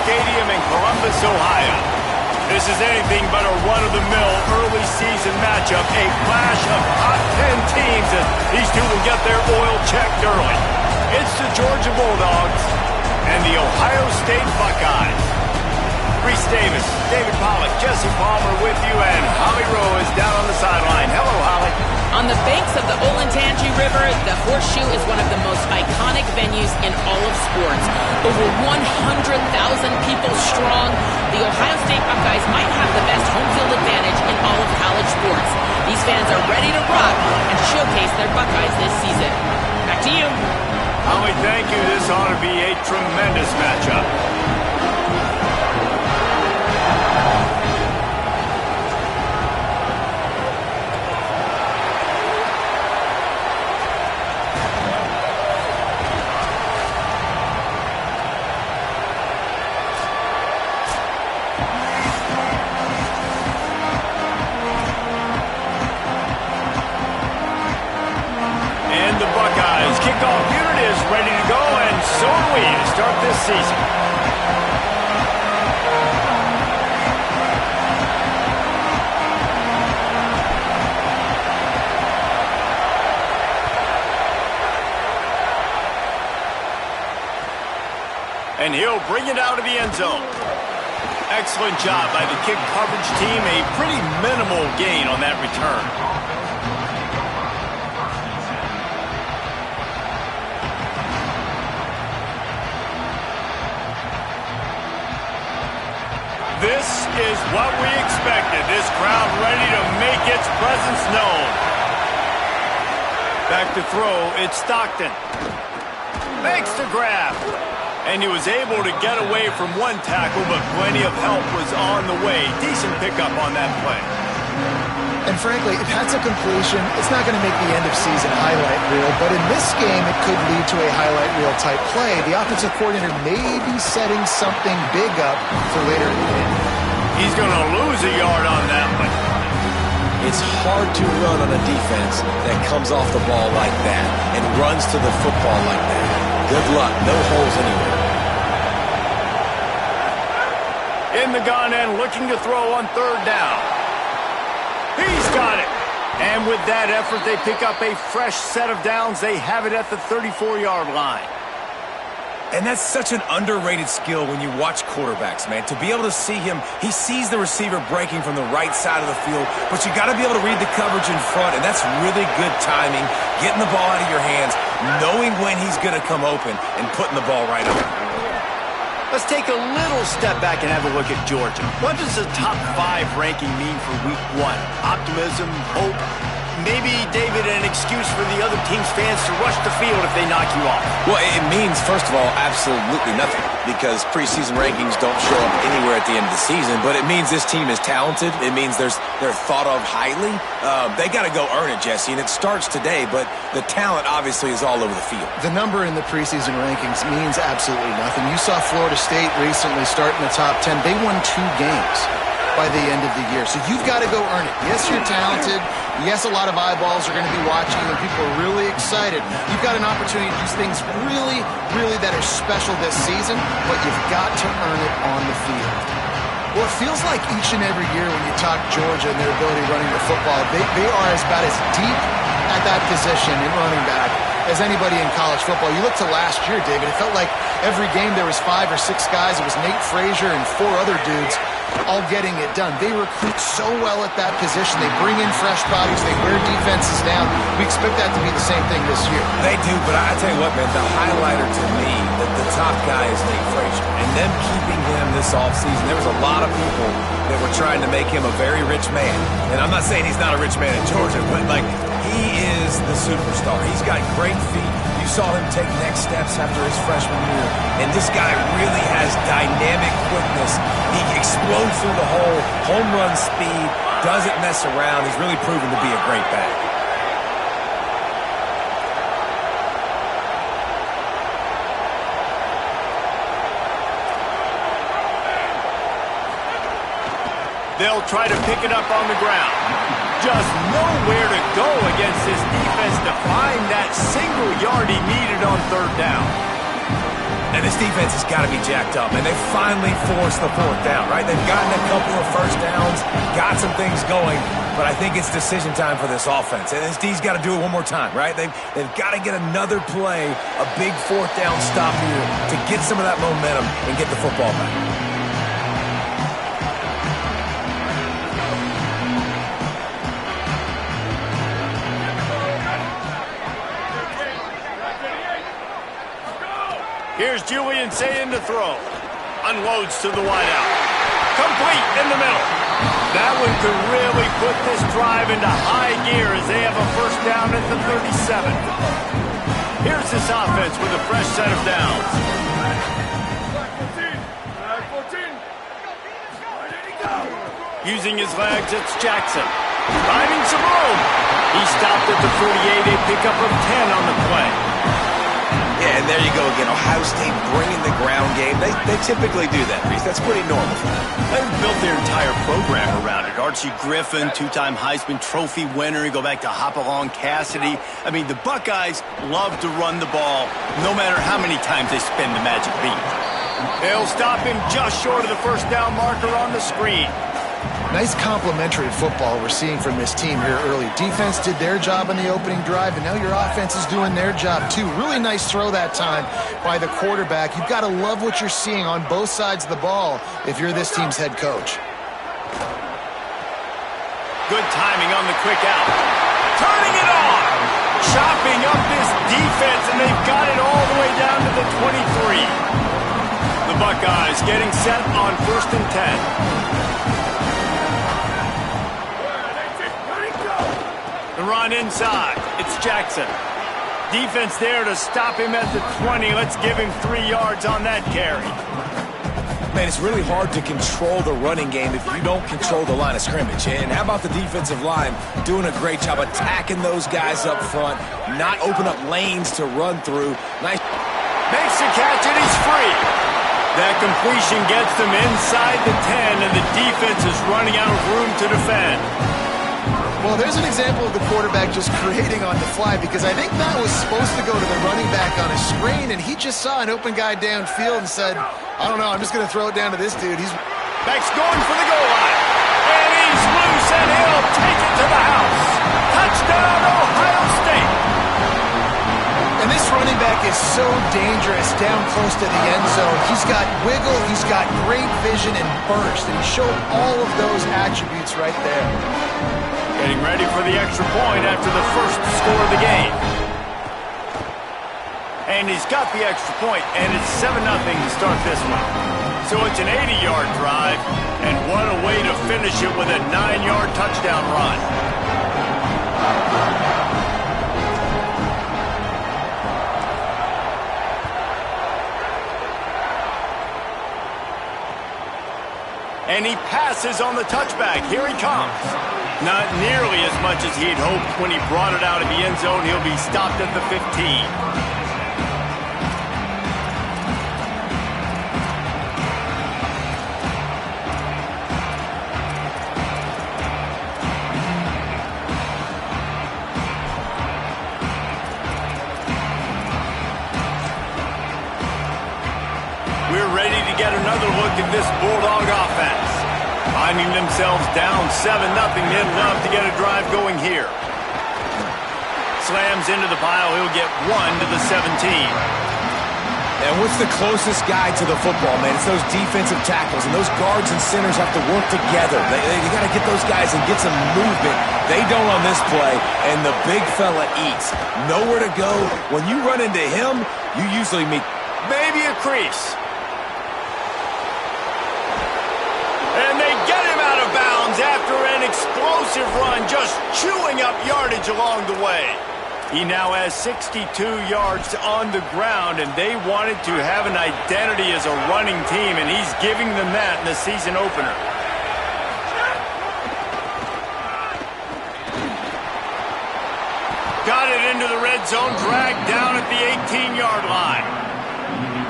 Stadium in Columbus, Ohio. This is anything but a run-of-the-mill early season matchup, a clash of top 10 teams, and these two will get their oil checked early. It's the Georgia Bulldogs and the Ohio State Buckeyes. Reese Davis, David Pollack, Jesse Palmer with you, and Holly Rowe is down on the sideline. Hello, Holly. On the banks of the Olentangy River, the Horseshoe is one of the most iconic venues in all of sports. Over 100,000 people strong, the Ohio State Buckeyes might have the best home field advantage in all of college sports. These fans are ready to rock and showcase their Buckeyes this season. Back to you. Holly, thank you. This ought to be a tremendous matchup. Kickoff unit is ready to go, and so are we to start this season. And he'll bring it out of the end zone. Excellent job by the kick coverage team. A pretty minimal gain on that return. This is what we expected. This crowd ready to make its presence known. Back to throw, it's Stockton. Makes the grab. And he was able to get away from one tackle, but plenty of help was on the way. Decent pickup on that play. And frankly, if that's a completion, it's not going to make the end-of-season highlight reel. But in this game, it could lead to a highlight reel type play. The offensive coordinator may be setting something big up for later in the game. He's going to lose a yard on that one. It's hard to run on a defense that comes off the ball like that and runs to the football like that. Good luck. No holes anywhere. In the gun and looking to throw on third down. He's got it. And with that effort, they pick up a fresh set of downs. They have it at the 34-yard line. And that's such an underrated skill when you watch quarterbacks, man. To be able to see him, he sees the receiver breaking from the right side of the field, but you got to be able to read the coverage in front, and that's really good timing, getting the ball out of your hands, knowing when he's going to come open, and putting the ball right up. Let's take a little step back and have a look at Georgia. What does the top 5 ranking mean for week 1? Optimism, hope, maybe, David, an excuse for the other team's fans to rush the field if they knock you off? Well, it means, first of all, absolutely nothing, because preseason rankings don't show up anywhere at the end of the season, but it means this team is talented. It means they're thought of highly. They got to go earn it, Jesse, and it starts today, but the talent obviously is all over the field. The number in the preseason rankings means absolutely nothing. You saw Florida State recently start in the top 10. They won 2 games by the end of the year. So you've got to go earn it. Yes, you're talented. Yes, a lot of eyeballs are going to be watching and people are really excited. You've got an opportunity to do things really, really that are special this season, but you've got to earn it on the field. Well, it feels like each and every year when you talk Georgia and their ability running the football, they are about as deep at that position in running back as anybody in college football. You look to last year, David, it felt like every game there was 5 or 6 guys. It was Nate Frazier and 4 other dudes all getting it done. They recruit so well at that position. They bring in fresh bodies. They wear defenses down. We expect that to be the same thing this year. They do, but I tell you what, man, the highlighter to me, the top guy is Nate Frazier. And them keeping him this offseason, there was a lot of people that were trying to make him a very rich man. And I'm not saying he's not a rich man in Georgia, but, like, he is the superstar. He's got great feet. You saw him take next steps after his freshman year. And this guy really has dynamic quickness. He explodes through the hole, home run speed, doesn't mess around. He's really proven to be a great back. They'll try to pick it up on the ground. Just nowhere to go against this defense to find that single yard he needed on third down. And this defense has got to be jacked up, and they finally forced the fourth down, right? They've gotten a couple of first downs, got some things going, but I think it's decision time for this offense. And this D's got to do it one more time, right? They've got to get another play, a big fourth down stop here to get some of that momentum and get the football back. Here's Julian saying to throw. Unloads to the wideout. Complete in the middle. That one could really put this drive into high gear as they have a first down at the 37. Here's this offense with a fresh set of downs. Using his legs, it's Jackson. Finding some room. He stopped at the 48, a pickup of 10 on the play. Yeah, and there you go again. Ohio State bringing the ground game. They typically do that, Reese. That's pretty normal for them. They've built their entire program around it. Archie Griffin, two-time Heisman Trophy winner. You go back to Hopalong Cassidy. I mean, the Buckeyes love to run the ball no matter how many times they spin the magic beat. They'll stop him just short of the first down marker on the screen. Nice complementary football we're seeing from this team here early. Defense did their job on the opening drive, and now your offense is doing their job too. Really nice throw that time by the quarterback. You've got to love what you're seeing on both sides of the ball if you're this team's head coach. Good timing on the quick out. Turning it on! Chopping up this defense, and they've got it all the way down to the 23. The Buckeyes getting set on 1st and 10. The run inside. It's Jackson. Defense there to stop him at the 20. Let's give him 3 yards on that carry. Man, it's really hard to control the running game if you don't control the line of scrimmage. And how about the defensive line doing a great job attacking those guys up front, not open up lanes to run through. Nice. Makes the catch and he's free. That completion gets them inside the 10, and the defense is running out of room to defend. Well, there's an example of the quarterback just creating on the fly, because I think that was supposed to go to the running back on a screen, and he just saw an open guy downfield and said, I don't know, I'm just going to throw it down to this dude. Back's going for the goal line. And he's loose, and he'll take it to the house. Touchdown, Ohio State. And this running back is so dangerous down close to the end zone. He's got wiggle, he's got great vision and burst, and he showed all of those attributes right there. Getting ready for the extra point after the first score of the game. And he's got the extra point, and it's 7-0 to start this one. So it's an 80-yard drive, and what a way to finish it with a 9-yard touchdown run. And he passes on the touchback. Here he comes. Not nearly as much as he had hoped when he brought it out of the end zone. He'll be stopped at the 15. We're ready to get another look at this Bulldog offense. Finding themselves down 7-0, they'd love to get a drive going here. Slams into the pile, he'll get 1 to the 17. And what's the closest guy to the football, man? It's those defensive tackles, and those guards and centers have to work together. They got to get those guys and get some movement. They don't on this play, and the big fella eats. Nowhere to go. When you run into him, you usually meet maybe a crease. And they get him out of bounds after an explosive run, just chewing up yardage along the way. He now has 62 yards on the ground, and they wanted to have an identity as a running team, and he's giving them that in the season opener. Got it into the red zone, dragged down at the 18-yard line.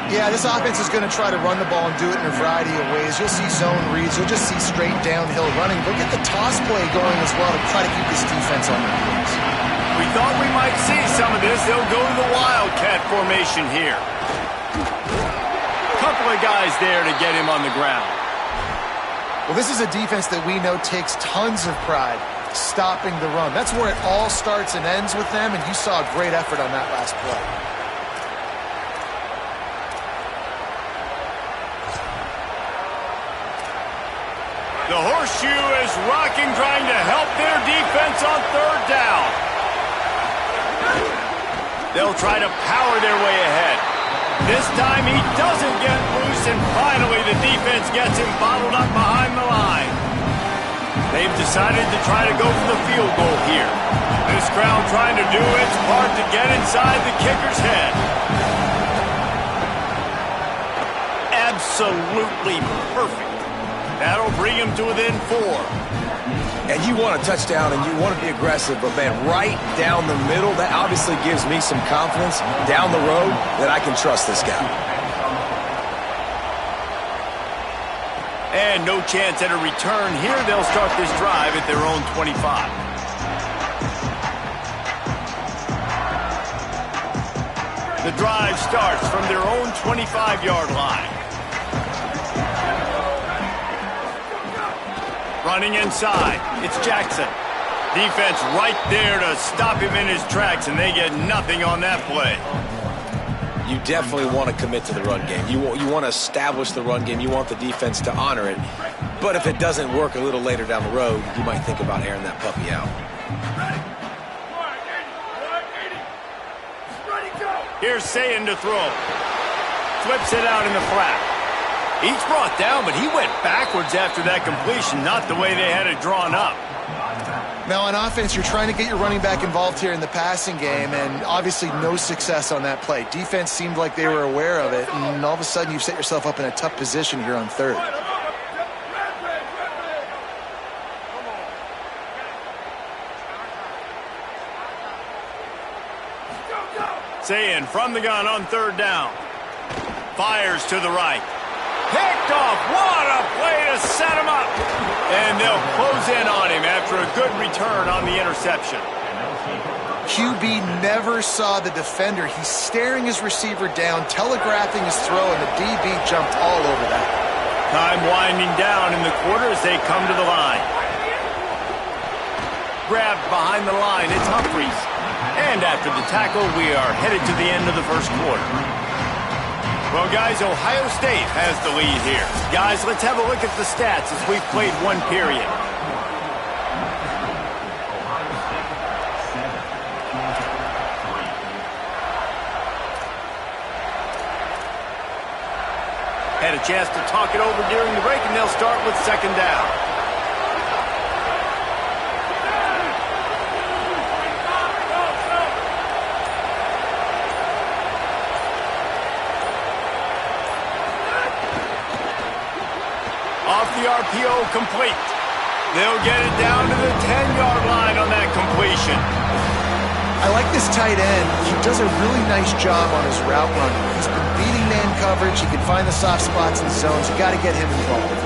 Yeah, this offense is going to try to run the ball and do it in a variety of ways. You'll see zone reads. You'll just see straight downhill running. They'll get the toss play going as well to try to keep this defense on their heels. We thought we might see some of this. They'll go to the Wildcat formation here. couple of guys there to get him on the ground. Well, this is a defense that we know takes tons of pride stopping the run. That's where it all starts and ends with them, and you saw a great effort on that last play. The horseshoe is rocking, trying to help their defense on third down. They'll try to power their way ahead. This time he doesn't get loose, and finally the defense gets him bottled up behind the line. They've decided to try to go for the field goal here. This crowd trying to do its part to get inside the kicker's head. Absolutely perfect. That'll bring him to within 4. And you want a touchdown and you want to be aggressive, but man, right down the middle, that obviously gives me some confidence down the road that I can trust this guy. And no chance at a return here. They'll start this drive at their own 25. The drive starts from their own 25-yard line. Running inside, it's Jackson. Defense right there to stop him in his tracks, and they get nothing on that play. You definitely want to commit to the run game. You want to establish the run game. You want the defense to honor it. But if it doesn't work a little later down the road, you might think about airing that puppy out. Here's Sayin to throw. Flips it out in the flat. He's brought down, but he went backwards after that completion, not the way they had it drawn up. Now, on offense, you're trying to get your running back involved here in the passing game, and obviously no success on that play. Defense seemed like they were aware of it, and all of a sudden you've set yourself up in a tough position here on third. Sayin from the gun on third down. Fires to the right. Picked off. What a play to set him up. And they'll close in on him after a good return on the interception. QB never saw the defender. He's staring his receiver down, telegraphing his throw, and the DB jumped all over that. Time winding down in the quarter as they come to the line. Grabbed behind the line. It's Humphries. And after the tackle, we are headed to the end of the first quarter. Well, guys, Ohio State has the lead here. Guys, let's have a look at the stats as we've played one period. Had a chance to talk it over during the break, and they'll start with second down. Off the RPO, complete. They'll get it down to the 10-yard line on that completion. I like this tight end. He does a really nice job on his route running. He's been beating man coverage. He can find the soft spots in zones. You got to get him involved.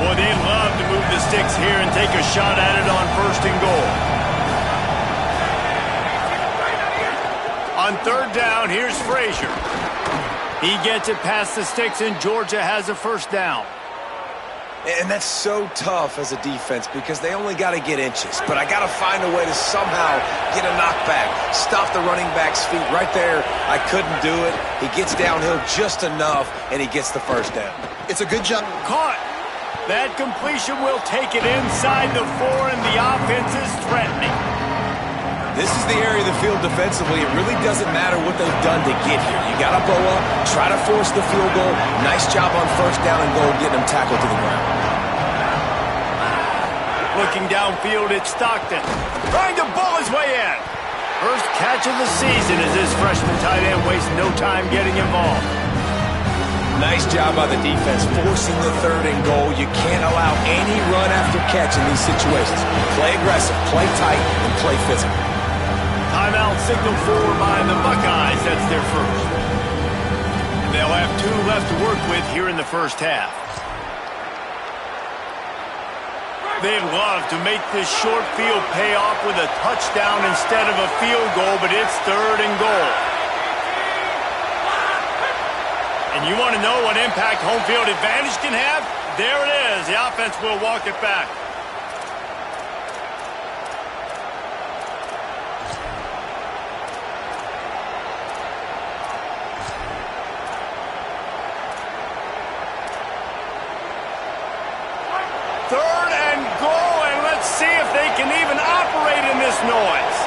Boy, they'd love to move the sticks here and take a shot at it on first and goal. On third down, here's Frazier. He gets it past the sticks, and Georgia has a first down. And that's so tough as a defense because they only got to get inches. But I got to find a way to somehow get a knockback, stop the running back's feet. Right there, I couldn't do it. He gets downhill just enough, and he gets the first down. It's a good job. Caught. That completion will take it inside the 4, and the offense is threatening. This is the area of the field defensively. It really doesn't matter what they've done to get here. You got to bow up, try to force the field goal. Nice job on first down and goal, getting them tackled to the ground. Looking downfield, it's Stockton. Trying to bull his way in. First catch of the season as this freshman tight end wastes no time getting involved. Nice job by the defense, forcing the third and goal. You can't allow any run after catch in these situations. Play aggressive, play tight, and play physical. Timeout signal forward by the Buckeyes. That's their first. And they'll have 2 left to work with here in the first half. They'd love to make this short field pay off with a touchdown instead of a field goal, but it's 3rd and goal. And you want to know what impact home field advantage can have? There it is. The offense will walk it back. Third and goal, and let's see if they can even operate in this noise.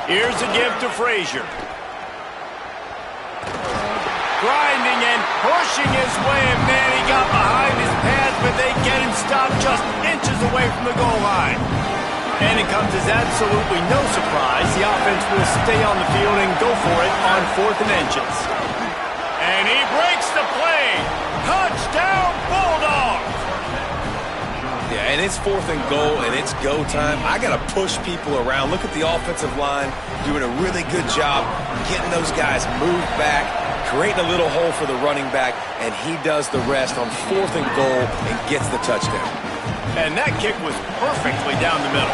Here's a give to Frazier. Grinding and pushing his way, and man, he got behind his pads, but they get him stopped just inches away from the goal line. And it comes as absolutely no surprise. The offense will stay on the field and go for it on 4th and inches. And he breaks the play. Touchdown, Bulldogs! Yeah, and it's 4th and goal, and it's go time. I got to push people around. Look at the offensive line doing a really good job getting those guys moved back, creating a little hole for the running back, and he does the rest on 4th and goal and gets the touchdown. And that kick was perfectly down the middle.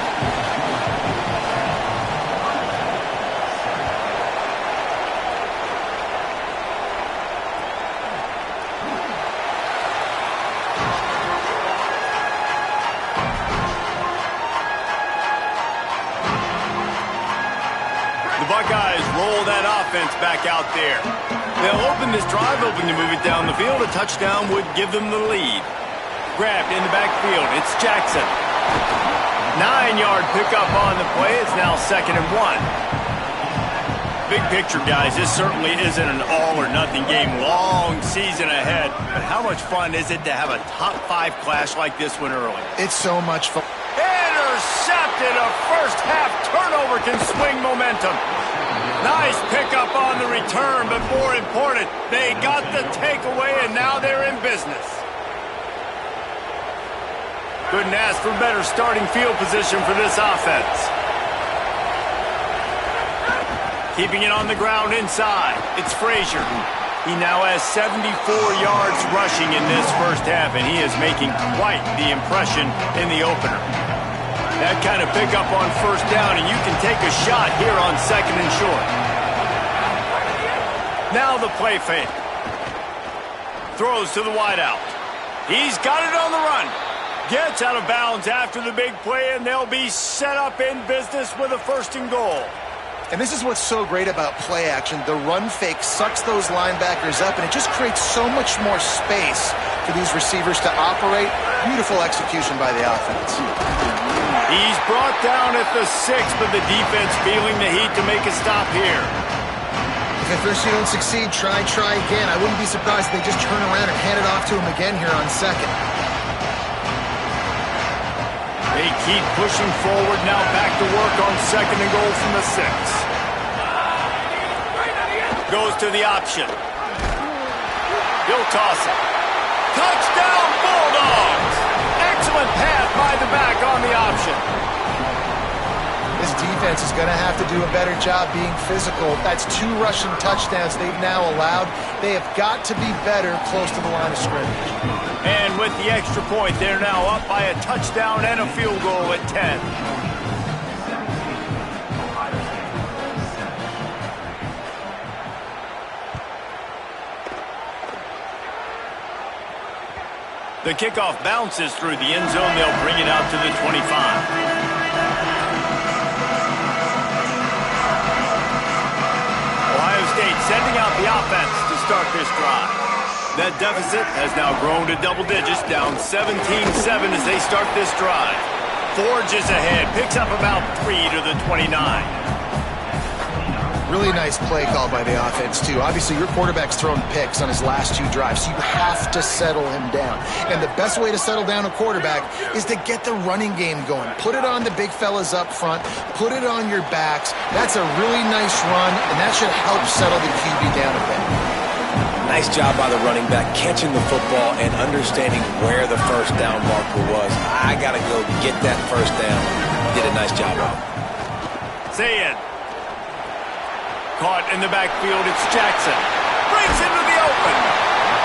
The Buckeyes roll that offense back out there. They'll open this drive, hoping to move it down the field. A touchdown would give them the lead. Grabbed in the backfield. It's Jackson. 9-yard pickup on the play. It's now 2nd and 1. Big picture, guys. This certainly isn't an all-or-nothing game. Long season ahead. But how much fun is it to have a top-5 clash like this one early? It's so much fun. Intercepted. A first-half turnover can swing momentum. Nice pickup on the return, but more important, they got the takeaway, and now they're in business. Couldn't ask for better starting field position for this offense. Keeping it on the ground inside. It's Frazier. He now has 74 yards rushing in this first half, and he is making quite the impression in the opener. That kind of pickup on 1st down, and you can take a shot here on 2nd and short. Now the play fake. Throws to the wideout. He's got it on the run. Gets out of bounds after the big play, and they'll be set up in business with a 1st and goal. And this is what's so great about play action. The run fake sucks those linebackers up, and it just creates so much more space for these receivers to operate. Beautiful execution by the offense. He's brought down at the 6, but the defense feeling the heat to make a stop here. If at first you don't succeed, try again. I wouldn't be surprised if they just turn around and hand it off to him again here on 2nd. They keep pushing forward, now back to work on 2nd and goal from the 6. Goes to the option. He'll toss it. Touchdown, Bulldogs! Excellent pass by the back on the option. This defense is going to have to do a better job being physical. That's 2 rushing touchdowns they've now allowed. They have got to be better close to the line of scrimmage. And with the extra point, they're now up by a touchdown and a field goal at 10. The kickoff bounces through the end zone. They'll bring it out to the 25. Ohio State sending out the offense to start this drive. That deficit has now grown to double digits, down 17-7 as they start this drive. Forges ahead, picks up about 3 to the 29. Really nice play call by the offense, too. Obviously, your quarterback's thrown picks on his last 2 drives, so you have to settle him down. And the best way to settle down a quarterback is to get the running game going. Put it on the big fellas up front. Put it on your backs. That's a really nice run, and that should help settle the QB down a bit. Nice job by the running back, catching the football and understanding where the first down marker was. I got to go get that first down. Did a nice job of it. Say it. caught in the backfield. It's Jackson. Breaks into the open.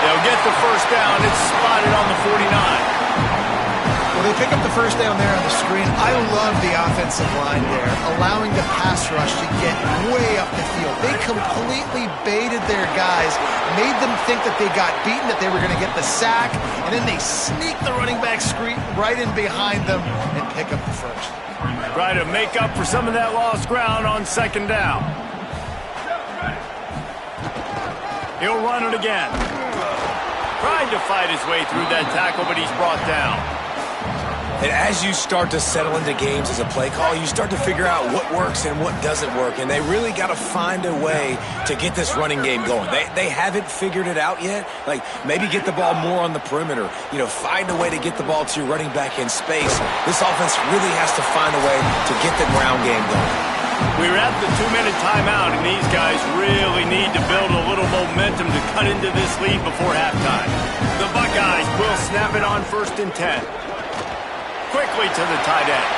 They'll get the first down. It's spotted on the 49. Well, they pick up the first down there on the screen. I love the offensive line there, allowing the pass rush to get way up the field. They completely baited their guys, made them think that they got beaten, that they were going to get the sack, and then they sneak the running back screen right in behind them and pick up the first. Try to make up for some of that lost ground on second down. He'll run it again. Trying to fight his way through that tackle, but he's brought down. And as you start to settle into games as a play call, you start to figure out what works and what doesn't work. And they really got to find a way to get this running game going. They haven't figured it out yet. Like, maybe get the ball more on the perimeter. You know, find a way to get the ball to your running back in space. This offense really has to find a way to get the ground game going. We're at the 2-minute timeout, and these guys really need to build a little momentum to cut into this lead before halftime. The Buckeyes will snap it on 1st and 10. Quickly to the tight end.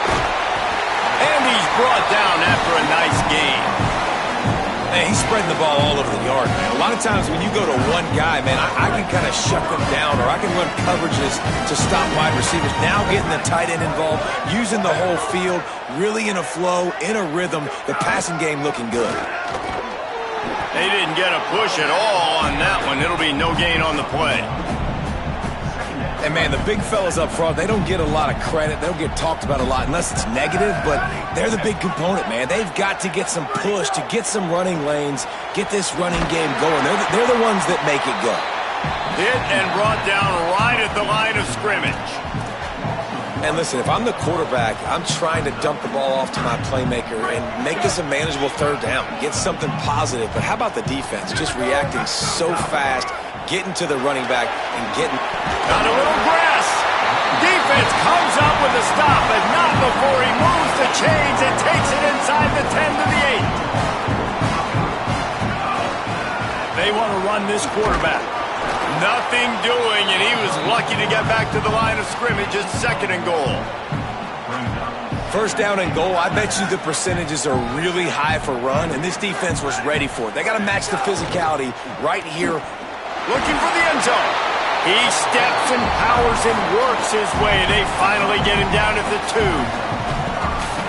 And he's brought down after a nice gain. Man, he's spreading the ball all over the yard, man. A lot of times when you go to one guy, man, I can kind of shut them down, or I can run coverages to stop wide receivers. Now getting the tight end involved, using the whole field, really in a flow, in a rhythm, the passing game looking good. They didn't get a push at all on that one. It'll be no gain on the play. And, man, the big fellas up front, they don't get a lot of credit. They don't get talked about a lot unless it's negative, but they're the big component, man. They've got to get some push, to get some running lanes, get this running game going. They're the ones that make it go. Hit and brought down right at the line of scrimmage. And listen, if I'm the quarterback, I'm trying to dump the ball off to my playmaker and make this a manageable third down, get something positive. But how about the defense? Just reacting so fast, getting to the running back and getting... Got a little grass. Defense comes up with a stop, but not before he moves the chains and takes it inside the 10 to the 8. They want to run this quarterback. Nothing doing, and he was lucky to get back to the line of scrimmage. It's 2nd and goal. First down and goal, I bet you the percentages are really high for run, and this defense was ready for it. They got to match the physicality right here. Looking for the end zone. He steps and powers and works his way. They finally get him down at the 2.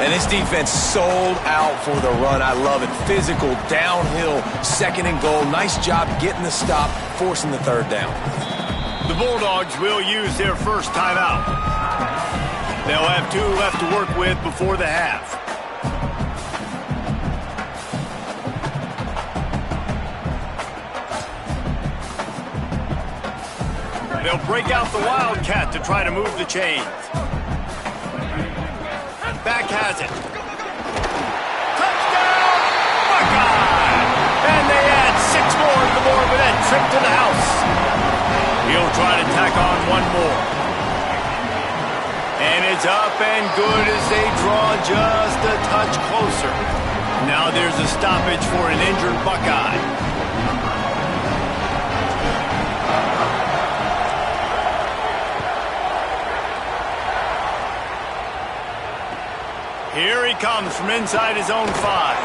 And this defense sold out for the run. I love it. Physical, downhill, 2nd and goal. Nice job getting the stop, forcing the 3rd down. The Bulldogs will use their first timeout. They'll have 2 left to work with before the half. They'll break out the Wildcat to try to move the chains. Back has it. Touchdown, Buckeye! And they add 6 more to the board with that trip to the house. He'll try to tack on 1 more. And it's up and good as they draw just a touch closer. Now there's a stoppage for an injured Buckeye. Here he comes from inside his own 5.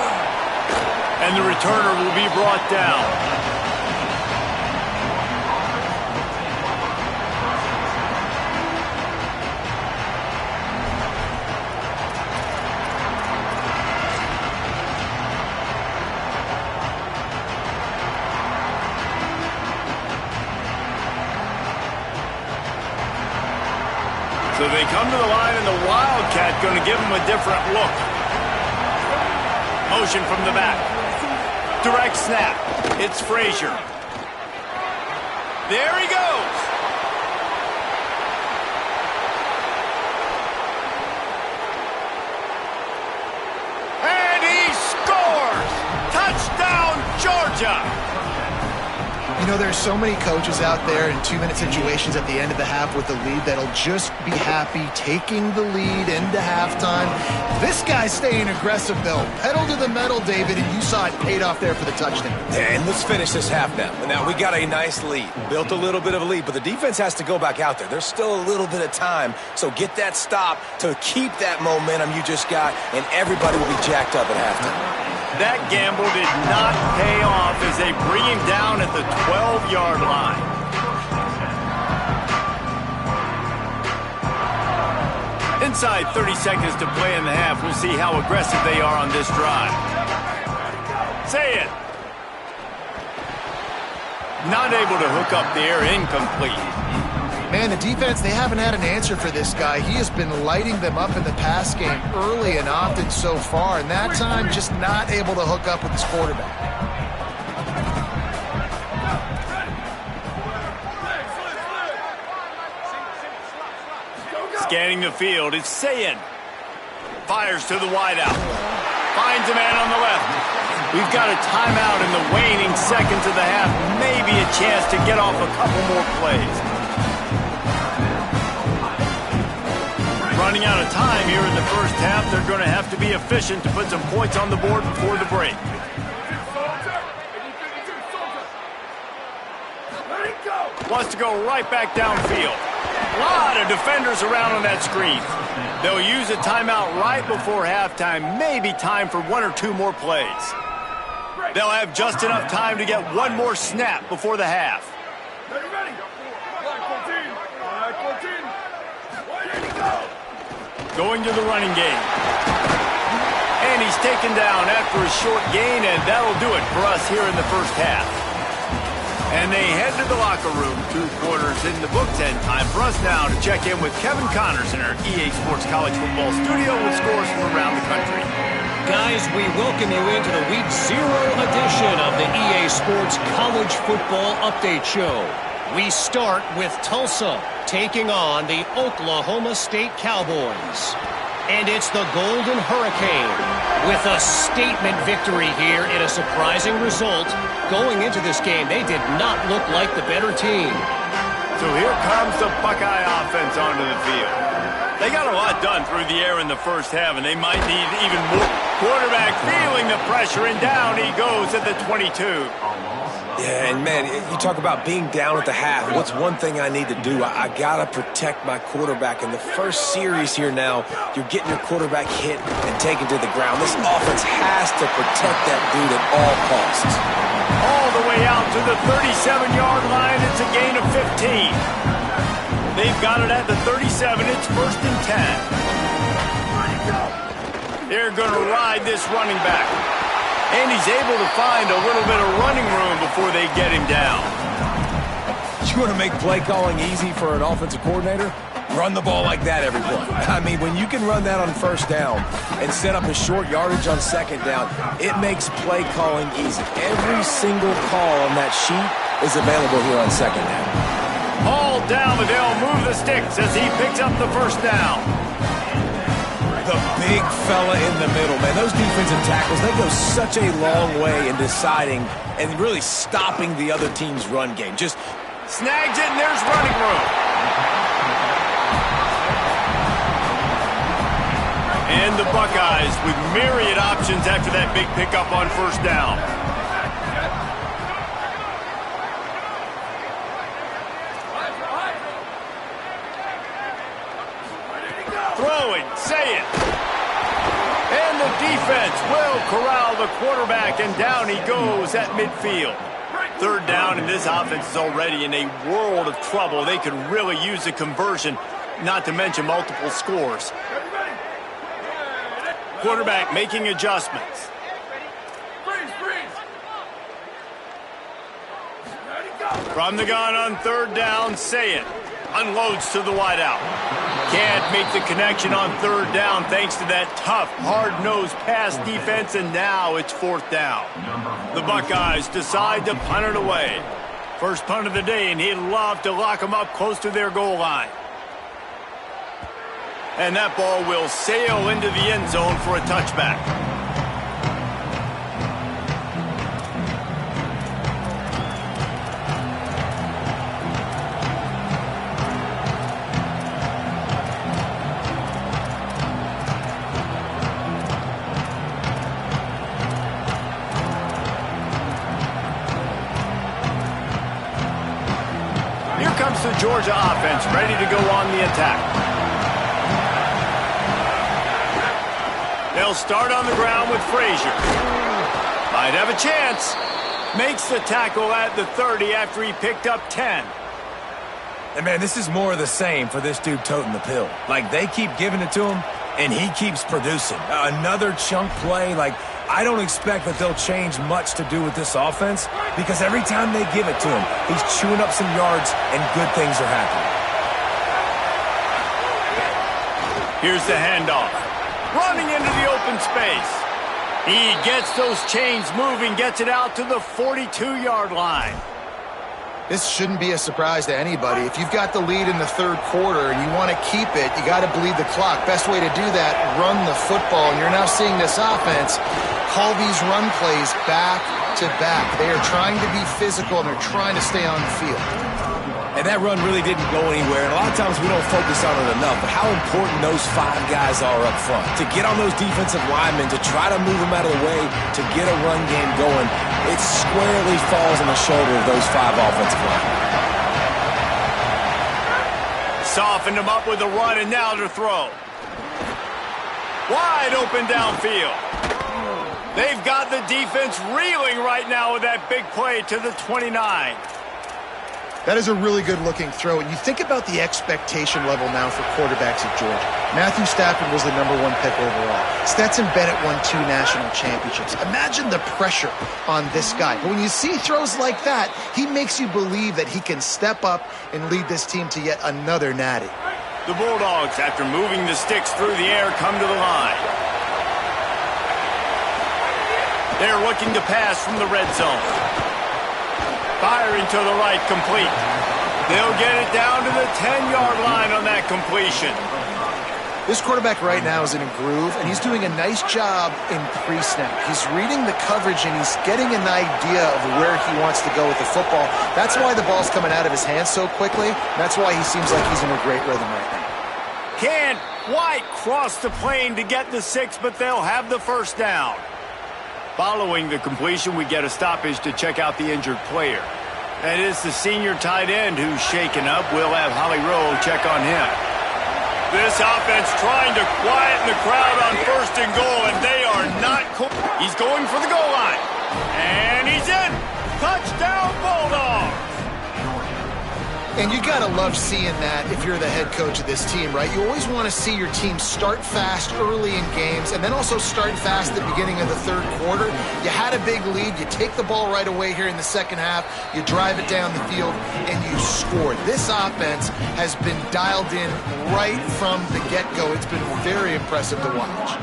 And the returner will be brought down. So they come to the line, and the Wildcat going to give them a different look. Motion from the back. Direct snap. It's Frazier. There he goes. And he scores! Touchdown, Georgia! You know, there's so many coaches out there in 2-minute situations at the end of the half with the lead that'll just be happy taking the lead into halftime. This guy's staying aggressive, though. Pedal to the metal, David, and you saw it paid off there for the touchdown. Yeah, and let's finish this half now. Now, we got a nice lead. Built a little bit of a lead, but the defense has to go back out there. There's still a little bit of time, so get that stop to keep that momentum you just got, and everybody will be jacked up at halftime. That gamble did not pay off as they bring him down at the 12-yard line. Inside 30 seconds to play in the half. We'll see how aggressive they are on this drive. Say it. Not able to hook up there, incomplete. Man, the defense, they haven't had an answer for this guy. He has been lighting them up in the pass game early and often so far, and that time just not able to hook up with his quarterback. Scanning the field, it's Sayin. Fires to the wideout. Finds a man on the left. We've got a timeout in the waning seconds of the half. Maybe a chance to get off a couple more plays. Running out of time here in the first half. They're going to have to be efficient to put some points on the board before the break. Wants to go right back downfield. A lot of defenders around on that screen. They'll use a timeout right before halftime. Maybe time for one or two more plays. They'll have just enough time to get one more snap before the half. Going to the running game. And he's taken down after a short gain, and that'll do it for us here in the first half. And they head to the locker room, 2 quarters in the books, and time for us now to check in with Kevin Connors in our EA Sports College Football studio with scores from around the country. Guys, we welcome you into the Week 0 edition of the EA Sports College Football Update Show. We start with Tulsa taking on the Oklahoma State Cowboys. And it's the Golden Hurricane with a statement victory here in a surprising result. Going into this game, they did not look like the better team. So here comes the Buckeye offense onto the field. They got a lot done through the air in the first half, and they might need even more. Quarterback feeling the pressure, and down he goes at the 22. Yeah, and man, you talk about being down at the half. What's one thing I need to do? I got to protect my quarterback. In the first series here now, you're getting your quarterback hit and taken to the ground. This offense has to protect that dude at all costs. All the way out to the 37-yard line. It's a gain of 15. They've got it at the 37. It's 1st and 10. They're going to ride this running back. And he's able to find a little bit of running room before they get him down. You want to make play calling easy for an offensive coordinator? Run the ball like that every play. I mean, when you can run that on first down and set up a short yardage on second down, it makes play calling easy. Every single call on that sheet is available here on second down. All down, but they'll move the sticks as he picks up the first down. The big fella in the middle, man. Those defensive tackles, they go such a long way in deciding and really stopping the other team's run game. Just snags it, and there's running room. And the Buckeyes with myriad options after that big pickup on first down. Throwing, say it. And the defense will corral the quarterback, and down he goes at midfield. 3rd down, and this offense is already in a world of trouble. They could really use a conversion, not to mention multiple scores. Quarterback making adjustments. From the gun on 3rd down, say it. Unloads to the wideout. Can't make the connection on 3rd down thanks to that tough, hard-nosed pass defense, and now it's 4th down. The Buckeyes decide to punt it away. First punt of the day, and he'd love to lock them up close to their goal line. And that ball will sail into the end zone for a touchback. Comes the Georgia offense ready to go on the attack. They'll start on the ground with Frazier. Might have a chance. Makes the tackle at the 30 after he picked up 10. And, man, this is more of the same for this dude toting the pill. Like, they keep giving it to him, and he keeps producing. Another chunk play. Like, I don't expect that they'll change much to do with this offense because every time they give it to him, he's chewing up some yards, and good things are happening. Here's the handoff. Running into the open space. He gets those chains moving, gets it out to the 42-yard line. This shouldn't be a surprise to anybody. If you've got the lead in the third quarter and you want to keep it, you got to bleed the clock. Best way to do that, run the football. And you're now seeing this offense call these run plays back to back. They are trying to be physical, and they're trying to stay on the field. And that run really didn't go anywhere. And a lot of times we don't focus on it enough, but how important those 5 guys are up front. To get on those defensive linemen, to try to move them out of the way, to get a run game going, it squarely falls on the shoulder of those 5 offensive linemen. Softened him up with a run, and now to throw. Wide open downfield. They've got the defense reeling right now with that big play to the 29. That is a really good-looking throw. And you think about the expectation level now for quarterbacks at Georgia. Matthew Stafford was the #1 pick overall. Stetson Bennett won 2 national championships. Imagine the pressure on this guy. But when you see throws like that, he makes you believe that he can step up and lead this team to yet another natty. The Bulldogs, after moving the sticks through the air, come to the line. They're looking to pass from the red zone. Firing to the right, complete. They'll get it down to the 10-yard line on that completion. This quarterback right now is in a groove, and he's doing a nice job in pre-snap. He's reading the coverage, and he's getting an idea of where he wants to go with the football. That's why the ball's coming out of his hands so quickly. That's why he seems like he's in a great rhythm right now. Can't quite cross the plane to get the 6, but they'll have the first down. Following the completion, we get a stoppage to check out the injured player. That is the senior tight end who's shaken up. We'll have Holly Rowe check on him. This offense trying to quieten the crowd on 1st and goal, and they are not. He's going for the goal line. And he's in. Touchdown, Bulldogs. And you got to love seeing that if you're the head coach of this team, right? You always want to see your team start fast early in games and then also start fast at the beginning of the third quarter. You had a big lead. You take the ball right away here in the second half. You drive it down the field, and you score. This offense has been dialed in right from the get-go. It's been very impressive to watch.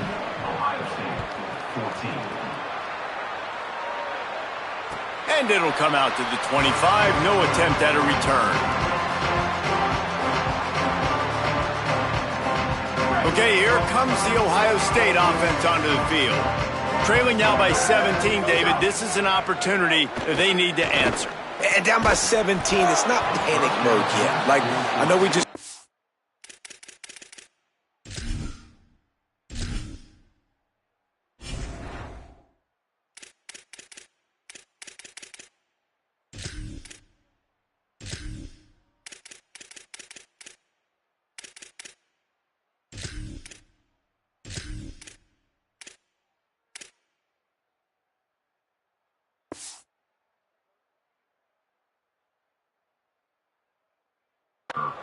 And it'll come out to the 25. No attempt at a return. Okay, here comes the Ohio State offense onto the field. Trailing now by 17, David. This is an opportunity that they need to answer. And down by 17, it's not panic mode yet. Like, I know we just...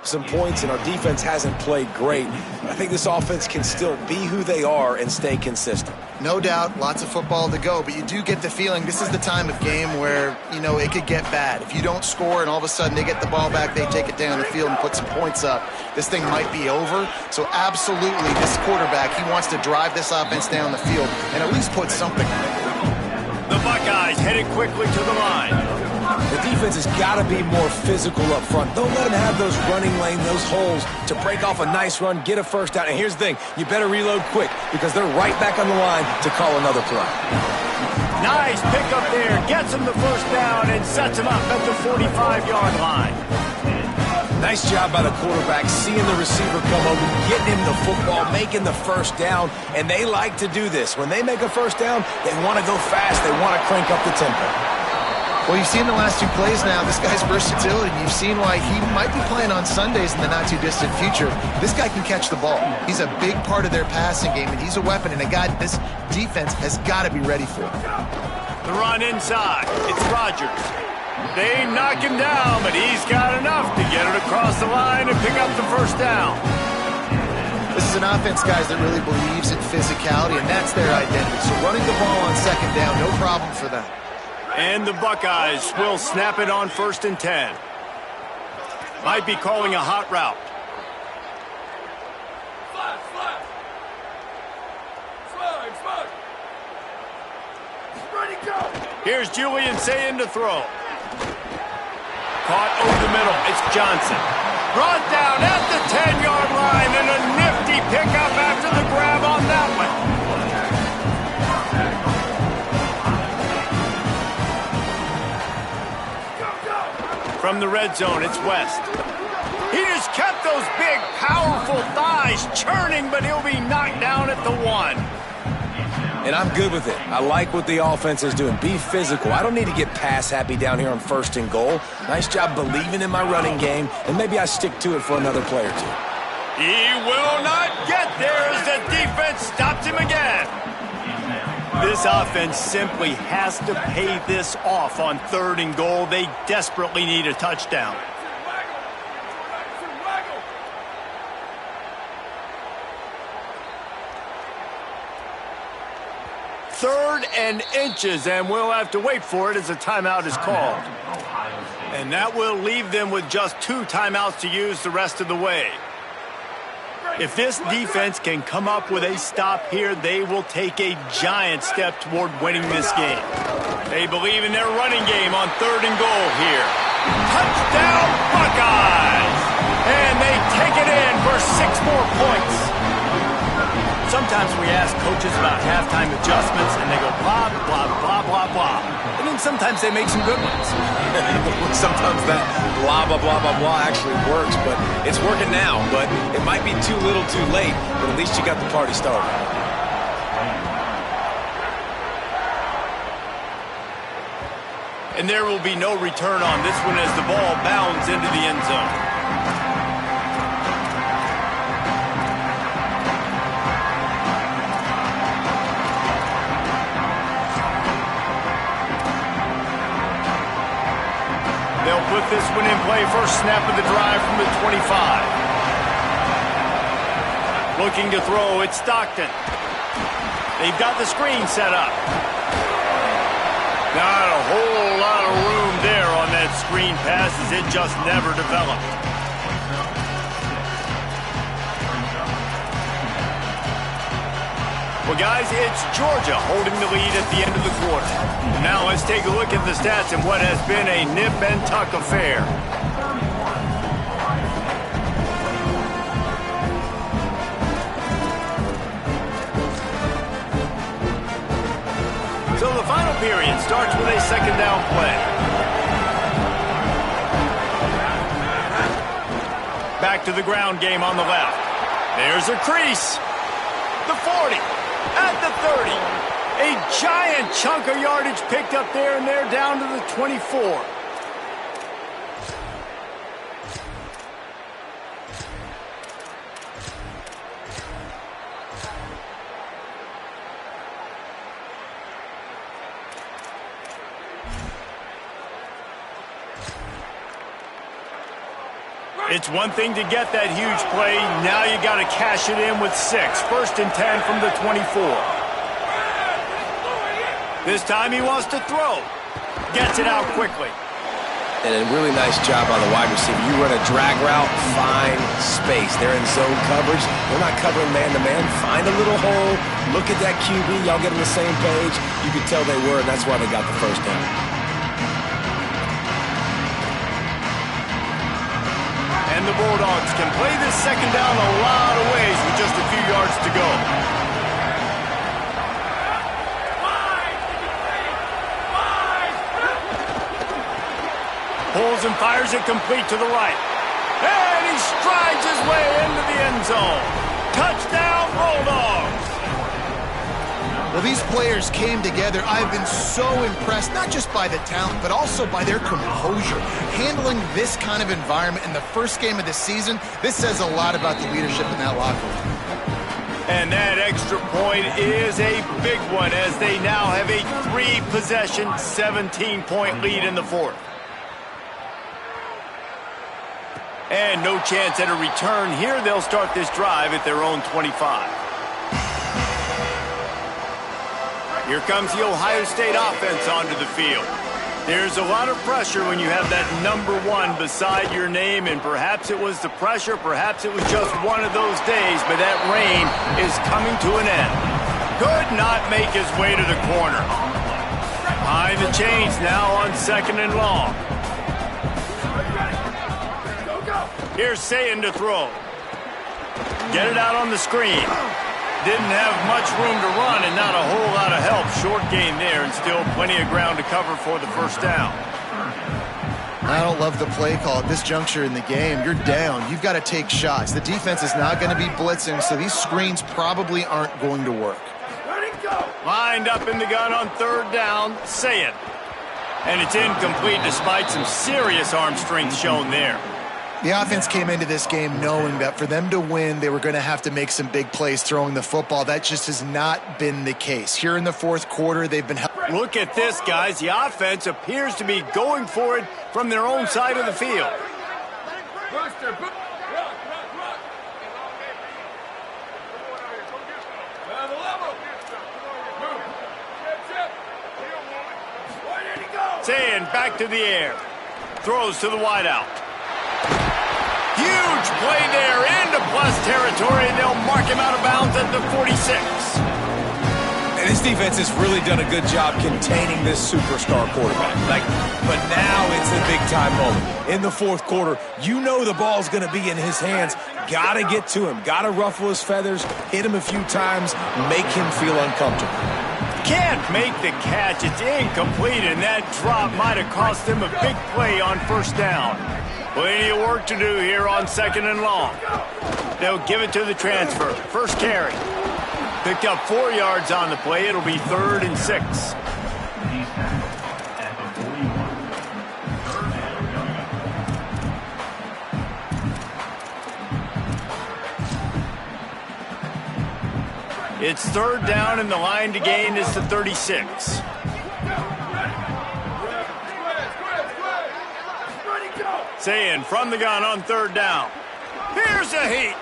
some points, and our defense hasn't played great. I think this offense can still be who they are and stay consistent. No doubt, lots of football to go, but you do get the feeling this is the time of game where, you know, it could get bad. If you don't score and all of a sudden they get the ball back, they take it down the field and put some points up, this thing might be over. So absolutely, this quarterback, he wants to drive this offense down the field and at least put something on it. The Buckeyes headed quickly to the line. The defense has got to be more physical up front. Don't let them have those running lanes, those holes to break off a nice run, get a first down. And here's the thing, you better reload quick because they're right back on the line to call another play. Nice pickup there, gets him the first down and sets him up at the 45-yard line. Nice job by the quarterback, seeing the receiver come over, getting him the football, making the first down, and they like to do this. When they make a first down, they want to go fast, they want to crank up the tempo. Well, you've seen the last 2 plays now. This guy's versatility. You've seen why he might be playing on Sundays in the not-too-distant future. This guy can catch the ball. He's a big part of their passing game, and he's a weapon and a guy this defense has got to be ready for. The run inside. It's Rodgers. They knock him down, but he's got enough to get it across the line and pick up the first down. This is an offense, guys, that really believes in physicality, and that's their identity. So running the ball on second down, no problem for them. And the Buckeyes will snap it on 1st and 10. Might be calling a hot route. Here's Julian saying to throw. Caught over the middle. It's Johnson. Brought down at the 10-yard line, and a nifty pickup after the grab on that one. From the red zone, it's West. He just kept those big, powerful thighs churning, but he'll be knocked down at the 1. And I'm good with it. I like what the offense is doing. Be physical. I don't need to get pass happy down here on 1st and goal. Nice job believing in my running game, and maybe I stick to it for another play or two. He will not get there as the defense stops him again. This offense simply has to pay this off on 3rd and goal. They desperately need a touchdown. Third and inches, and we'll have to wait for it as a timeout is called. And that will leave them with just 2 timeouts to use the rest of the way. If this defense can come up with a stop here, they will take a giant step toward winning this game. They believe in their running game on 3rd and goal here. Touchdown, Buckeyes! And they take it in for 6 more points. Sometimes we ask coaches about halftime adjustments, and they go blah, blah, blah, blah, blah. And then sometimes they make some good ones. Sometimes that blah, blah, blah, blah, blah actually works, but it's working now. But it might be too little too late, but at least you got the party started. And there will be no return on this one as the ball bounds into the end zone. They'll put this one in play. First snap of the drive from the 25. Looking to throw, it's Stockton. They've got the screen set up. Not a whole lot of room there on that screen pass as it just never developed. Well, guys, it's Georgia holding the lead at the end of the quarter. Now let's take a look at the stats in what has been a nip-and-tuck affair. So the final period starts with a 2nd down play. Back to the ground game on the left. There's a crease. The 40. At the 30. A giant chunk of yardage picked up there, and they're down to the 24. It's one thing to get that huge play. Now you got to cash it in with 6. 1st and 10 from the 24. This time he wants to throw. Gets it out quickly. And a really nice job on the wide receiver. You run a drag route, find space. They're in zone coverage. They're not covering man-to-man. Find a little hole. Look at that QB. Y'all get on the same page. You could tell they were, and that's why they got the first down. And the Bulldogs can play this 2nd down a lot of ways with just a few yards to go. Pulls and fires it complete to the right. And he strides his way into the end zone. Touchdown, Bulldogs! Well, these players came together. I've been so impressed, not just by the talent, but also by their composure. Handling this kind of environment in the first game of the season, this says a lot about the leadership in that locker room. And that extra point point is a big one as they now have a 3-possession, 17-point lead in the fourth. And no chance at a return here. They'll start this drive at their own 25. Here comes the Ohio State offense onto the field. There's a lot of pressure when you have that number 1 beside your name, and perhaps it was the pressure, perhaps it was just one of those days, but that reign is coming to an end. Could not make his way to the corner. Behind the chains now on 2nd and long. Here's Sayin to throw. Get it out on the screen. Didn't have much room to run and not a whole lot of help. Short gain there and still plenty of ground to cover for the first down. I don't love the play call at this juncture in the game. You're down. You've got to take shots. The defense is not going to be blitzing, so these screens probably aren't going to work. Lined up in the gun on 3rd down, Sayin. And it's incomplete despite some serious arm strength shown there. The offense came into this game knowing that for them to win, they were going to have to make some big plays throwing the football. That just has not been the case. Here in the fourth quarter, they've been... Look at this, guys. The offense appears to be going for it from their own side of the field. Sayin back to the air. Throws to the wideout. Huge play there into plus territory, and they'll mark him out of bounds at the 46. And this defense has really done a good job containing this superstar quarterback. But now it's a big-time moment. In the fourth quarter, you know the ball's going to be in his hands. Got to get to him. Got to ruffle his feathers, hit him a few times, make him feel uncomfortable. Can't make the catch. It's incomplete, and that drop might have cost them a big play on 1st down. Plenty of work to do here on 2nd and long. They'll give it to the transfer. First carry. Picked up 4 yards on the play. It'll be 3rd and 6. It's 3rd down, and the line to gain is the 36. Sayin from the gun on 3rd down. Here's a heat.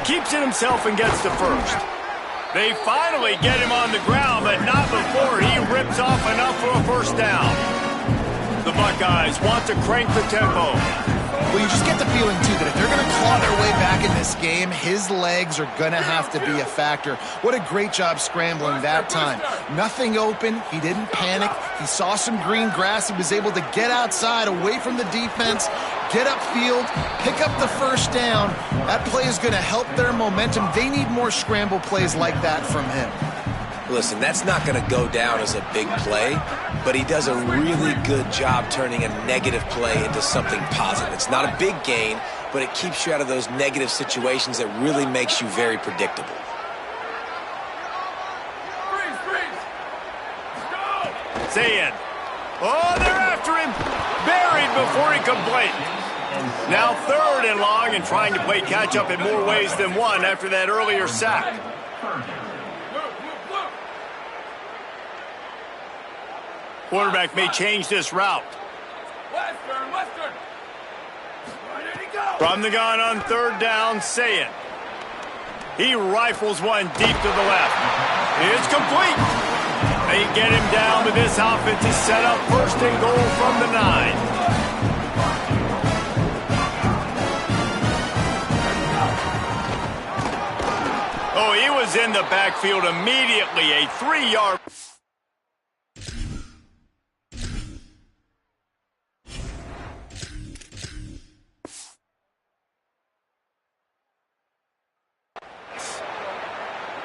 Keeps it himself and gets to 1st. They finally get him on the ground, but not before he rips off enough for a 1st down. The Buckeyes want to crank the tempo. Well, you just get the feeling, too, that if they're going to claw their way back in this game, his legs are going to have to be a factor. What a great job scrambling that time. Nothing open. He didn't panic. He saw some green grass. He was able to get outside, away from the defense, get upfield, pick up the 1st down. That play is going to help their momentum. They need more scramble plays like that from him. Listen, that's not going to go down as a big play, but he does a really good job turning a negative play into something positive. It's not a big gain, but it keeps you out of those negative situations that really makes you very predictable. Sayin. Oh, they're after him. Buried before he could blink. Now 3rd and long and trying to play catch-up in more ways than one after that earlier sack. Quarterback may change this route. Western. From the gun on 3rd down, Sayin. He rifles one deep to the left. It's complete. They get him down, but this offense is set up 1st and goal from the 9. Oh, he was in the backfield immediately. A 3-yard...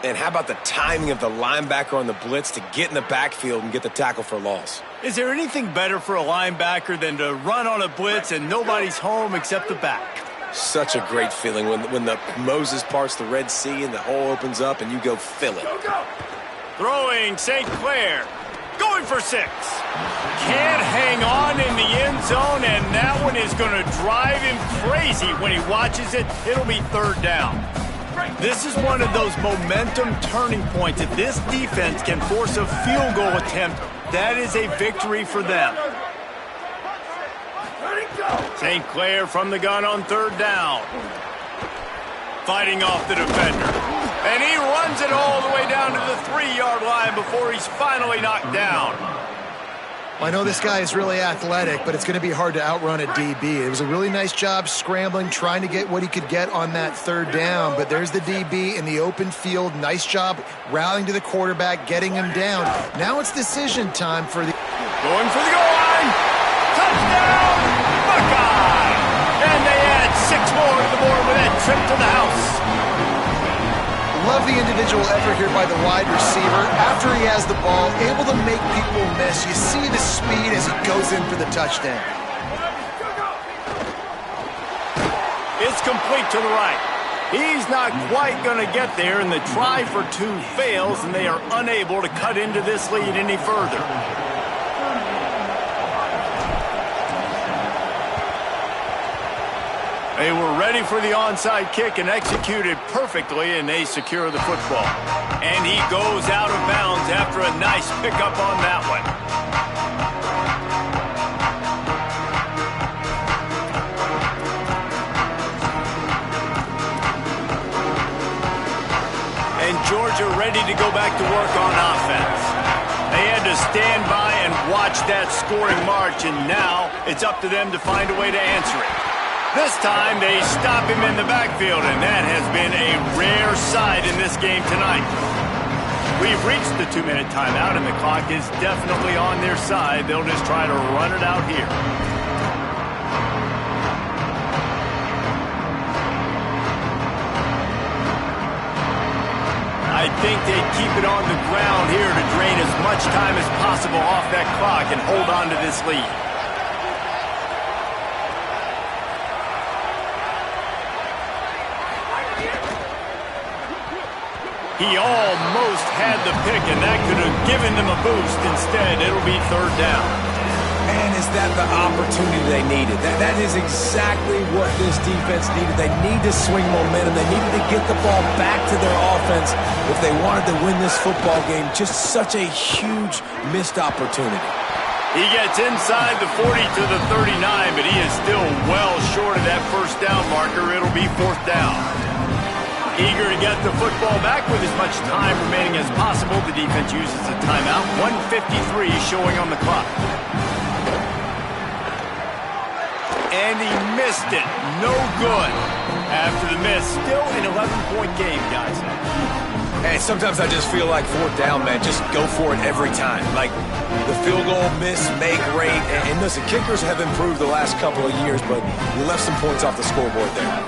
And how about the timing of the linebacker on the blitz to get in the backfield and get the tackle for loss? Is there anything better for a linebacker than to run on a blitz and nobody's home except the back? Such a great feeling when the Moses parts the Red Sea and the hole opens up and you go fill it. Throwing St. Clair. Going for 6. Can't hang on in the end zone, and that one is going to drive him crazy when he watches it. It'll be 3rd down. This is one of those momentum turning points. If this defense can force a field goal attempt, that is a victory for them. St. Clair from the gun on third down. Fighting off the defender. And he runs it all the way down to the 3-yard line before he's finally knocked down. I know this guy is really athletic, but it's going to be hard to outrun a DB. It was a really nice job scrambling, trying to get what he could get on that third down, but there's the DB in the open field. Nice job rallying to the quarterback, getting him down. Now it's decision time for the... Going for the goal line. Touchdown, Buckeye! And they add 6 more to the board with that trip to the house. Love the individual effort here by the wide receiver. After he has the ball, able to make people miss. You see the speed as he goes in for the touchdown. It's complete to the right. He's not quite going to get there, and the try for 2 fails, and they are unable to cut into this lead any further. They were ready for the onside kick and executed perfectly, and they secure the football. And he goes out of bounds after a nice pickup on that one. And Georgia ready to go back to work on offense. They had to stand by and watch that scoring march, and now it's up to them to find a way to answer it. This time, they stop him in the backfield, and that has been a rare sight in this game tonight. We've reached the 2-minute timeout, and the clock is definitely on their side. They'll just try to run it out here. I think they keep it on the ground here to drain as much time as possible off that clock and hold on to this lead. He almost had the pick, and that could have given them a boost. Instead, it'll be third down. Man, is that the opportunity they needed? That is exactly what this defense needed. They need to swing momentum. They needed to get the ball back to their offense if they wanted to win this football game. Just such a huge missed opportunity. He gets inside the 40 to the 39, but he is still well short of that first down marker. It'll be fourth down. Eager to get the football back with as much time remaining as possible. The defense uses a timeout. 1:53 showing on the clock. And he missed it. No good. After the miss, still an 11-point game, guys. Hey, sometimes I just feel like fourth down, man. Just go for it every time. Like the field goal miss, make rate. And listen, kickers have improved the last couple of years, but we left some points off the scoreboard there.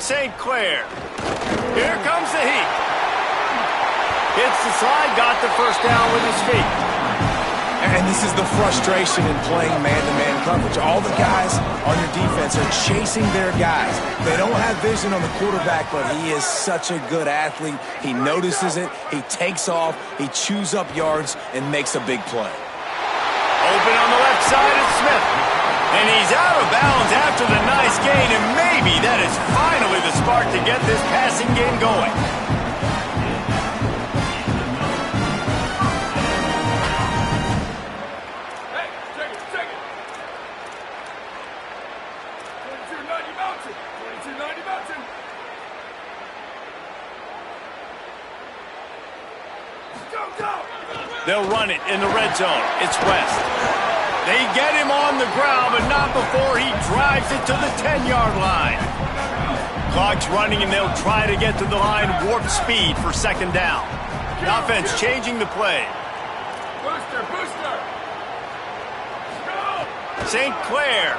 St. Clair. Here comes the heat. Hits the slide, got the first down with his feet. And this is the frustration in playing man-to-man coverage. All the guys on your defense are chasing their guys. They don't have vision on the quarterback, but he is such a good athlete. He notices it, he takes off, he chews up yards, and makes a big play. Open on the left side is Smith. And he's out of bounds after the nice gain, and maybe that is finally the spark to get this passing game going. Hey, check it. 22-90 Mountain. 22-90 Mountain. Go! They'll run it in the red zone. It's West. They get him on the ground, but not before he drives it to the 10-yard line. Clock's running, and they'll try to get to the line warp speed for second down. The offense changing the play. Booster! Go! St. Clair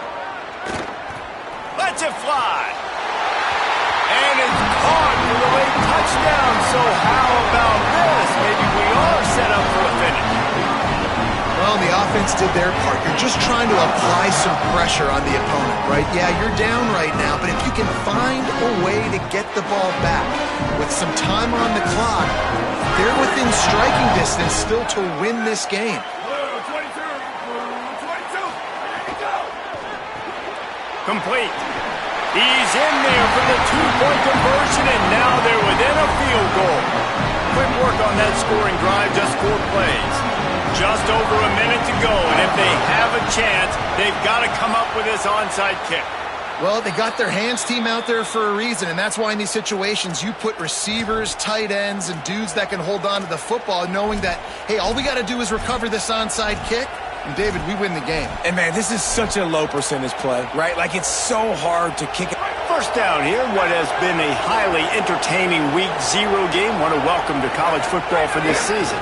lets it fly. And it's caught for the late touchdown. So how about this? Maybe we are set up for a finish. Well, the offense did their part. You're just trying to apply some pressure on the opponent, right? Yeah, you're down right now, but if you can find a way to get the ball back with some time on the clock, they're within striking distance still to win this game. complete. He's in there for the two-point conversion, and now they're within a field goal. Quick work on that scoring drive, just 4 plays. Just over a minute to go, and if they have a chance, they've got to come up with this onside kick. Well, they got their hands team out there for a reason, and that's why in these situations you put receivers, tight ends, and dudes that can hold on to the football, knowing that, hey, all we got to do is recover this onside kick, and David, we win the game. And man, this is such a low percentage play, right? Like, it's so hard to kick it. First down here, what has been a highly entertaining Week 0 game. Want to welcome to college football for this season.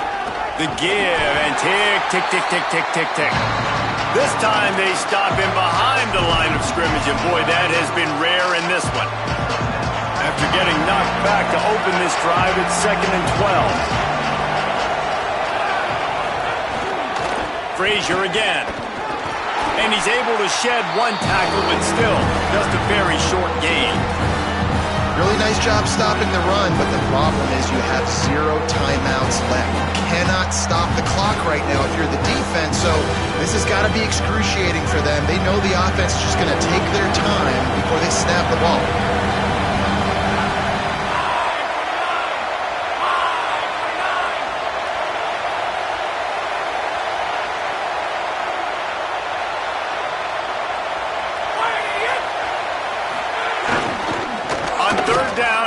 The give and tick, tick, tick, tick, tick, tick, tick. This time they stop him behind the line of scrimmage, and boy, that has been rare in this one. After getting knocked back to open this drive, it's 2nd and 12. Frazier again. And he's able to shed 1 tackle, but still just a very short gain. Really nice job stopping the run, but the problem is you have 0 timeouts left. You cannot stop the clock right now if you're the defense, so this has got to be excruciating for them. They know the offense is just going to take their time before they snap the ball.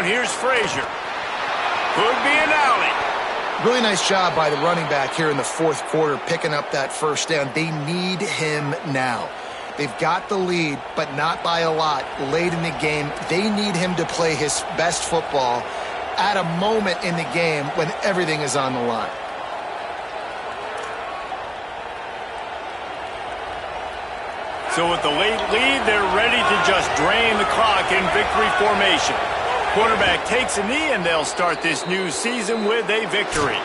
Here's Frazier. Could be an alley. Really nice job by the running back here in the 4th quarter, picking up that first down. They need him now. They've got the lead, but not by a lot late in the game. They need him to play his best football at a moment in the game when everything is on the line. So with the late lead, they're ready to just drain the clock in victory formation. Quarterback takes a knee, and they'll start this new season with a victory.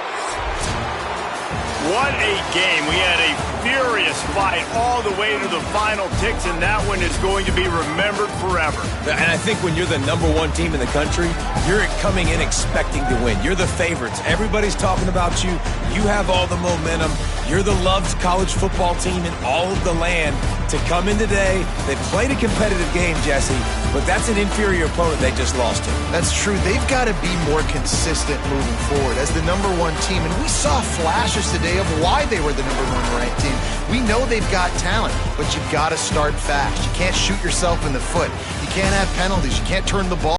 What a game. We had a furious fight all the way to the final ticks, and that one is going to be remembered forever. And I think when you're the #1 team in the country, you're coming in expecting to win. You're the favorites. Everybody's talking about you. You have all the momentum. You're the loved college football team in all of the land. To come in today, they played a competitive game, Jesse, but that's an inferior opponent they just lost to. That's true. They've got to be more consistent moving forward as the #1 team. And we saw flashes today of why they were the #1 ranked team. We know they've got talent, but you've got to start fast. You can't shoot yourself in the foot. You can't have penalties. You can't turn the ball